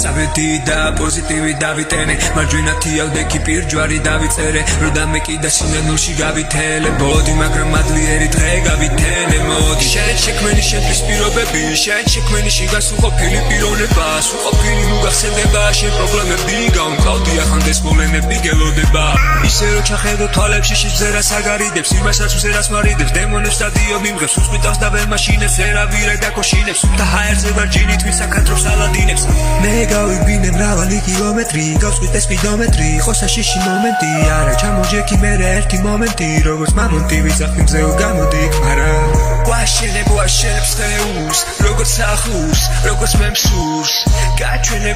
წავედი და პოზიტივი დავიტენე მარჯვენა თიავდექი პირჯვარი დავიწერე როდამე კიდე სინანულში გავითელე ბოდი მაგრამ მადლიერი დღე გავითენე მოდი შენ შექმენი შეთვის პირობები შენ შექმენი შიგას უყოფილი პიროვნება სუყოფილი ნუ გახსენდება შენ პრობლემები გამყავდი ახანდეს მოვლენები გელოდება ისე რომ ჩახედო თვალებში შეძერას აგარიდებს იმასაც მზერას მარიდებს დემონებს დადიო მიმღებს უსყიდავს და ვერ მაშინებს ერავირე დაკოშინებს და ჰაერზე ვარჯინით მისაკანტრობს ალადინებს მე გავიბინე მრავალი კილომეტრი გავსვით ეს სპიდომეტრი ხოსა შიში მომენტი არა ჩამოჯექი მე ერთი მომენტი როგორც მამონტი ვიძახი მზეო გამოდი არა ვაშენებს თეუს როგორც ახლოს როგორც მე მსურს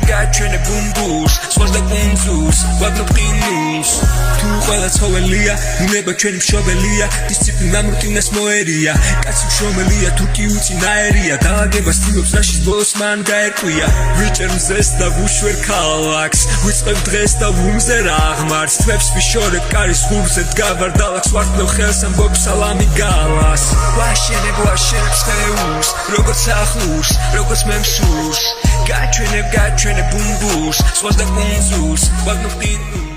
გაჩვენებ ბუმბურს სხვას და კუნძულს ვაგნობ ყინულს თუ ყველა ცოველია უნება ჩვენი მშობელია დისციპლინა რუტინას მოერია კაცი მშრომელია თუ კი უწინაერია დააგება სტილობს რაშიც ბოლოს მან გაერკვია ვიჭერ მზეს და ვუშვერ ქალაქს ვიწყებ დღეს და ვუმზერ აღმარს თვებს ვიშორებ კარის ღურზე დგავარ დალაქს ვარდნევ ხელს ამბობ სალამი გალას ვაშენებს თეუს როგორც ახლოს როგორც მე მსურს გაჩვენებ ბუმბურს სხვას და კუნძულს ვაგნობ ყინულს